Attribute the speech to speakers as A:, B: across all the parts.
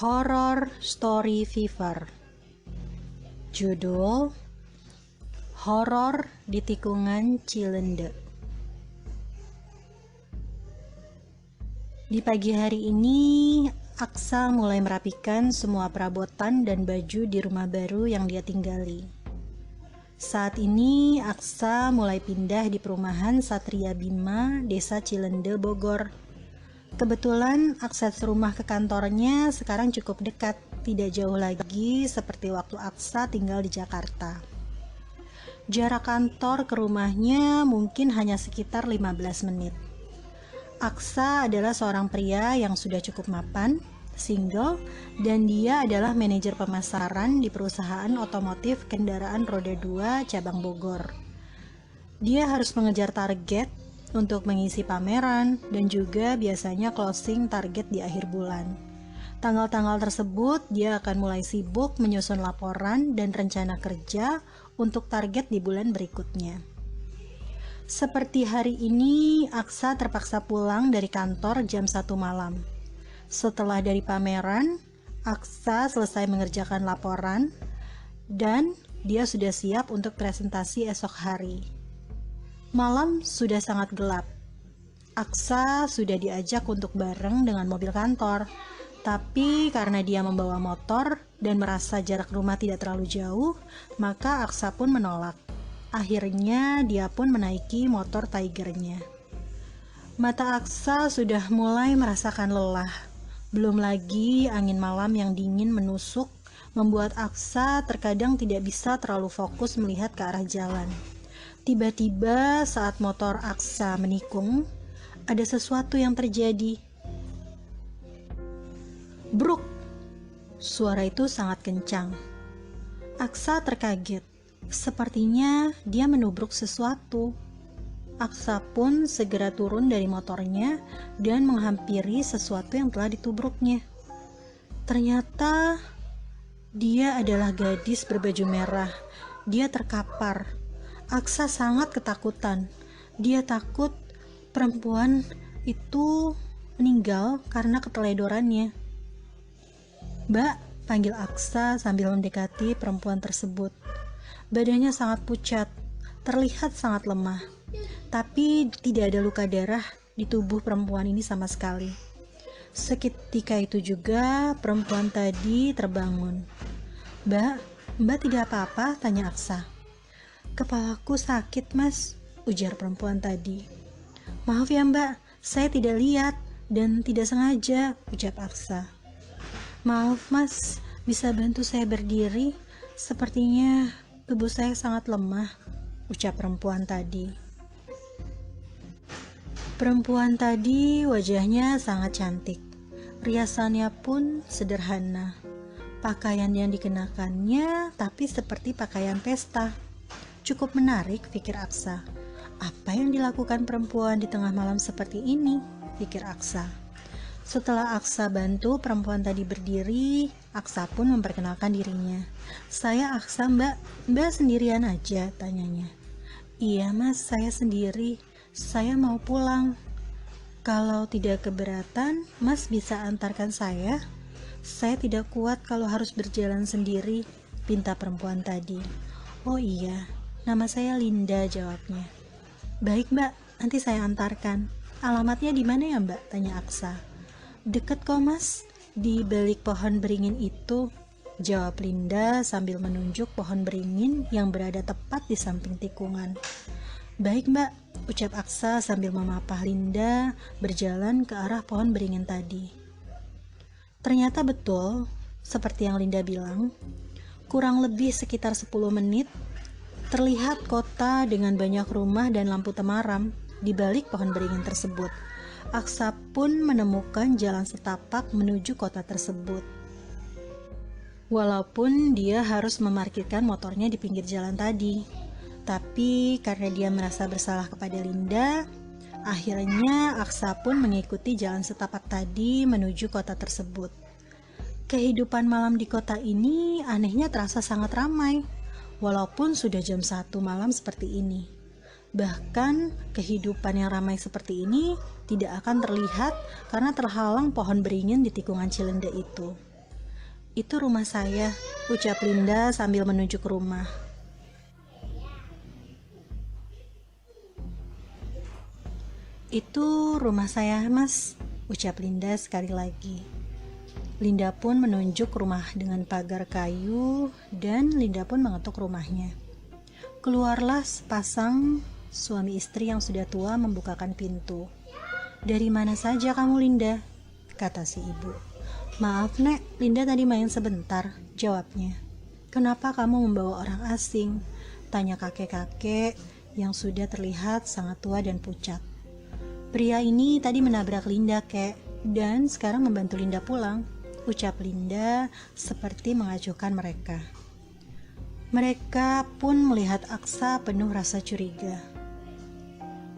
A: Horror Story Fever. Judul Horor di Tikungan Cilende. Di pagi hari ini, Aksa mulai merapikan semua perabotan dan baju di rumah baru yang dia tinggali. Saat ini, Aksa mulai pindah di perumahan Satria Bima, Desa Cilende, Bogor. Kebetulan akses rumah ke kantornya sekarang cukup dekat, tidak jauh lagi seperti waktu Aksa tinggal di Jakarta. Jarak kantor ke rumahnya mungkin hanya sekitar 15 menit. Aksa adalah seorang pria yang sudah cukup mapan, single, dan dia adalah manajer pemasaran di perusahaan otomotif kendaraan roda 2 cabang Bogor. Dia harus mengejar target untuk mengisi pameran dan juga biasanya closing target di akhir bulan. Tanggal-tanggal tersebut dia akan mulai sibuk menyusun laporan dan rencana kerja untuk target di bulan berikutnya. Seperti hari ini, Aksa terpaksa pulang dari kantor jam 1 malam. Setelah dari pameran, Aksa selesai mengerjakan laporan dan dia sudah siap untuk presentasi esok hari. Malam sudah sangat gelap. Aksa sudah diajak untuk bareng dengan mobil kantor. Tapi karena dia membawa motor dan merasa jarak rumah tidak terlalu jauh, maka Aksa pun menolak. Akhirnya dia pun menaiki motor Tigernya. Mata Aksa sudah mulai merasakan lelah. Belum lagi angin malam yang dingin menusuk membuat Aksa terkadang tidak bisa terlalu fokus melihat ke arah jalan. Tiba-tiba saat motor Aksa menikung, ada sesuatu yang terjadi. Bruk! Suara itu sangat kencang. Aksa terkaget. Sepertinya dia menubruk sesuatu. Aksa pun segera turun dari motornya dan menghampiri sesuatu yang telah ditubruknya. Ternyata dia adalah gadis berbaju merah. Dia terkapar. Aksa sangat ketakutan. Dia takut perempuan itu meninggal karena keteledorannya. "Mbak," panggil Aksa sambil mendekati perempuan tersebut. Badannya sangat pucat, terlihat sangat lemah. Tapi tidak ada luka darah di tubuh perempuan ini sama sekali. Seketika itu juga perempuan tadi terbangun. Mbak tidak apa-apa?" tanya Aksa. "Kepalaku sakit, Mas," ujar perempuan tadi. "Maaf ya Mbak, saya tidak lihat dan tidak sengaja," ucap Aksa. "Maaf Mas, bisa bantu saya berdiri? Sepertinya tubuh saya sangat lemah," ucap perempuan tadi. Perempuan tadi wajahnya sangat cantik. Riasannya pun sederhana. Pakaian yang dikenakannya tapi seperti pakaian pesta. Cukup menarik, pikir Aksa. Apa yang dilakukan perempuan di tengah malam seperti ini, pikir Aksa. Setelah Aksa bantu perempuan tadi berdiri, Aksa pun memperkenalkan dirinya. "Saya Aksa, Mbak. Mbak sendirian aja?" tanyanya. "Iya Mas, saya sendiri. Saya mau pulang. Kalau tidak keberatan, Mas bisa antarkan saya? Saya tidak kuat kalau harus berjalan sendiri," pinta perempuan tadi. "Oh iya, nama saya Linda," jawabnya. "Baik Mbak, nanti saya antarkan. Alamatnya di mana ya Mbak?" tanya Aksa. "Deket kok Mas, di balik pohon beringin itu," jawab Linda sambil menunjuk pohon beringin yang berada tepat di samping tikungan. "Baik Mbak," ucap Aksa sambil memapah Linda berjalan ke arah pohon beringin tadi. Ternyata betul, seperti yang Linda bilang, kurang lebih sekitar 10 menit, terlihat kota dengan banyak rumah dan lampu temaram di balik pohon beringin tersebut. Aksa pun menemukan jalan setapak menuju kota tersebut. Walaupun dia harus memarkirkan motornya di pinggir jalan tadi, tapi karena dia merasa bersalah kepada Linda, akhirnya Aksa pun mengikuti jalan setapak tadi menuju kota tersebut. Kehidupan malam di kota ini anehnya terasa sangat ramai. Walaupun sudah jam 1 malam seperti ini. Bahkan kehidupan yang ramai seperti ini tidak akan terlihat karena terhalang pohon beringin di tikungan Cilende itu. Itu rumah saya, ucap Linda sambil menunjuk rumah. Itu rumah saya, Mas, ucap Linda sekali lagi. Linda pun menunjuk rumah dengan pagar kayu dan Linda pun mengetuk rumahnya. Keluarlah sepasang suami istri yang sudah tua membukakan pintu. Dari mana saja kamu, Linda? Kata si ibu. Maaf, Nek, Linda tadi main sebentar, jawabnya. Kenapa kamu membawa orang asing? Tanya kakek-kakek yang sudah terlihat sangat tua dan pucat. Pria ini tadi menabrak Linda, Kek, dan sekarang membantu Linda pulang, ucap Linda seperti mengacuhkan mereka. Mereka pun melihat Aksa penuh rasa curiga.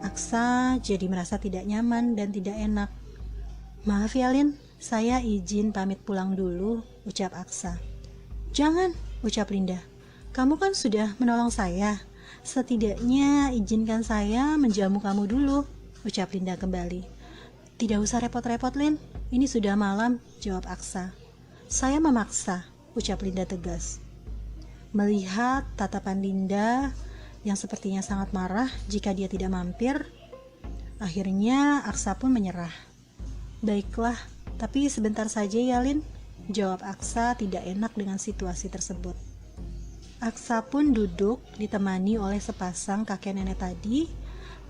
A: Aksa jadi merasa tidak nyaman dan tidak enak. Maaf ya, Lin, saya izin pamit pulang dulu, ucap Aksa. Jangan, ucap Linda. Kamu kan sudah menolong saya. Setidaknya izinkan saya menjamu kamu dulu, ucap Linda kembali. Tidak usah repot-repot, Lin. Ini sudah malam, jawab Aksa. Saya memaksa, ucap Linda tegas. Melihat tatapan Linda yang sepertinya sangat marah jika dia tidak mampir, akhirnya Aksa pun menyerah. Baiklah, tapi sebentar saja ya, Lin, jawab Aksa tidak enak dengan situasi tersebut. Aksa pun duduk ditemani oleh sepasang kakek nenek tadi,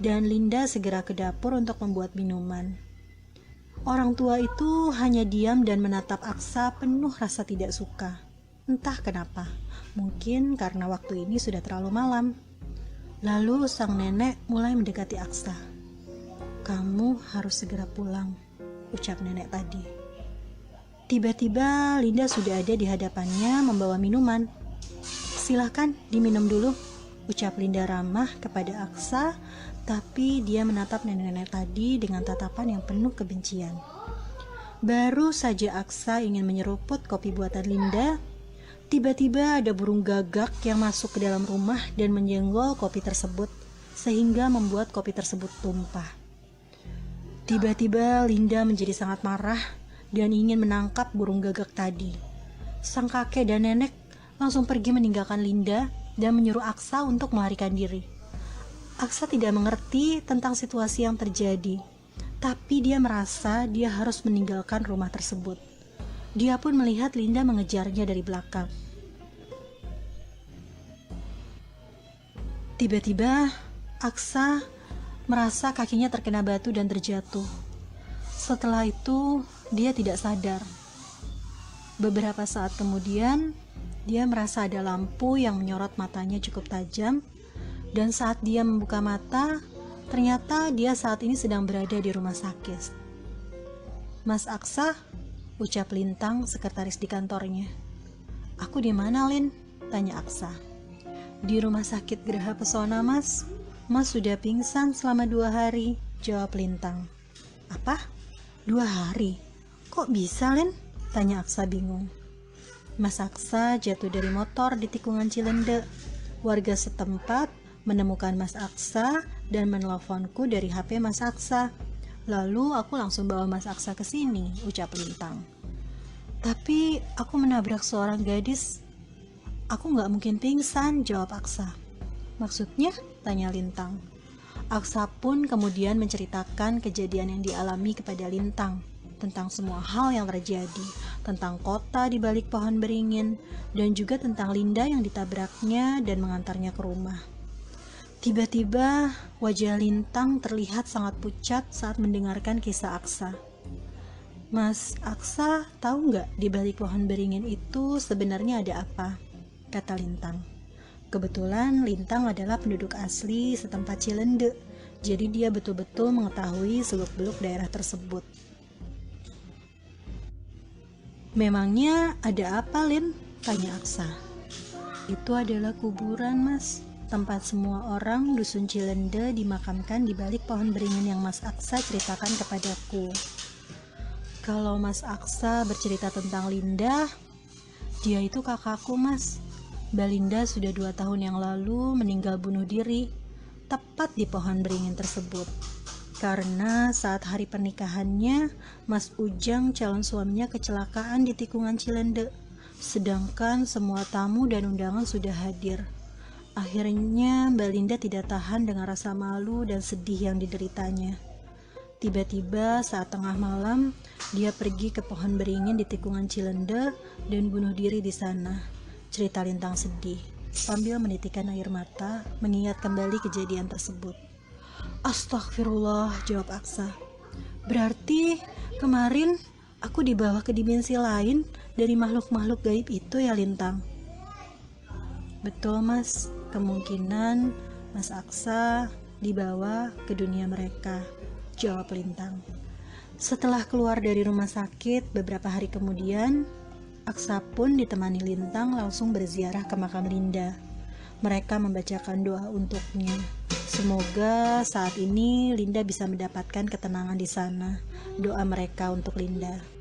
A: dan Linda segera ke dapur untuk membuat minuman. Orang tua itu hanya diam dan menatap Aksa penuh rasa tidak suka. Entah kenapa, mungkin karena waktu ini sudah terlalu malam. Lalu sang nenek mulai mendekati Aksa. Kamu harus segera pulang, ucap nenek tadi. Tiba-tiba Linda sudah ada di hadapannya membawa minuman. Silahkan diminum dulu, ucap Linda ramah kepada Aksa, tapi dia menatap nenek-nenek tadi dengan tatapan yang penuh kebencian. Baru saja Aksa ingin menyeruput kopi buatan Linda, tiba-tiba ada burung gagak yang masuk ke dalam rumah dan menyenggol kopi tersebut, sehingga membuat kopi tersebut tumpah. Tiba-tiba Linda menjadi sangat marah dan ingin menangkap burung gagak tadi. Sang kakek dan nenek langsung pergi meninggalkan Linda dan menyuruh Aksa untuk melarikan diri. Aksa tidak mengerti tentang situasi yang terjadi, tapi dia merasa dia harus meninggalkan rumah tersebut. Dia pun melihat Linda mengejarnya dari belakang. Tiba-tiba, Aksa merasa kakinya terkena batu dan terjatuh. Setelah itu, dia tidak sadar. Beberapa saat kemudian, dia merasa ada lampu yang menyorot matanya cukup tajam. Dan saat dia membuka mata, ternyata dia saat ini sedang berada di rumah sakit. Mas Aksa, ucap Lintang, sekretaris di kantornya. Aku di mana, Lin? Tanya Aksa. Di rumah sakit Geraha Pesona, Mas. Mas sudah pingsan selama 2 hari, jawab Lintang. Apa? 2 hari? Kok bisa, Lin? Tanya Aksa bingung. Mas Aksa jatuh dari motor di tikungan Cilende. Warga setempat menemukan Mas Aksa dan meneleponku dari HP Mas Aksa. Lalu aku langsung bawa Mas Aksa ke sini, ucap Lintang. Tapi aku menabrak seorang gadis. Aku nggak mungkin pingsan, jawab Aksa. Maksudnya? Tanya Lintang. Aksa pun kemudian menceritakan kejadian yang dialami kepada Lintang, tentang semua hal yang terjadi, tentang kota di balik pohon beringin, dan juga tentang Linda yang ditabraknya dan mengantarnya ke rumah. Tiba-tiba wajah Lintang terlihat sangat pucat saat mendengarkan kisah Aksa. Mas Aksa tahu nggak di balik pohon beringin itu sebenarnya ada apa? Kata Lintang. Kebetulan Lintang adalah penduduk asli setempat Cilende, jadi dia betul-betul mengetahui seluk-beluk daerah tersebut. Memangnya ada apa, Lin? Tanya Aksa. Itu adalah kuburan, Mas. Tempat semua orang dusun Cilende dimakamkan di balik pohon beringin yang Mas Aksa ceritakan kepadaku. Kalau Mas Aksa bercerita tentang Linda, dia itu kakakku, Mas. Mbak Linda sudah 2 tahun yang lalu meninggal bunuh diri, tepat di pohon beringin tersebut. Karena saat hari pernikahannya, Mas Ujang calon suaminya kecelakaan di tikungan Cilende. sedangkan semua tamu dan undangan sudah hadir. Akhirnya Mbak Linda tidak tahan dengan rasa malu dan sedih yang dideritanya. Tiba-tiba saat tengah malam, dia pergi ke pohon beringin di tikungan Cilende dan bunuh diri di sana. Cerita Lintang sedih, sambil menitikkan air mata, mengingat kembali kejadian tersebut. Astagfirullah, jawab Aksa. Berarti kemarin aku dibawa ke dimensi lain dari makhluk-makhluk gaib itu ya, Lintang? Betul, Mas. Kemungkinan Mas Aksa dibawa ke dunia mereka, jawab Lintang. Setelah keluar dari rumah sakit beberapa hari kemudian, Aksa pun ditemani Lintang langsung berziarah ke makam Linda. Mereka membacakan doa untuknya. Semoga saat ini Linda bisa mendapatkan ketenangan di sana. Doa mereka untuk Linda.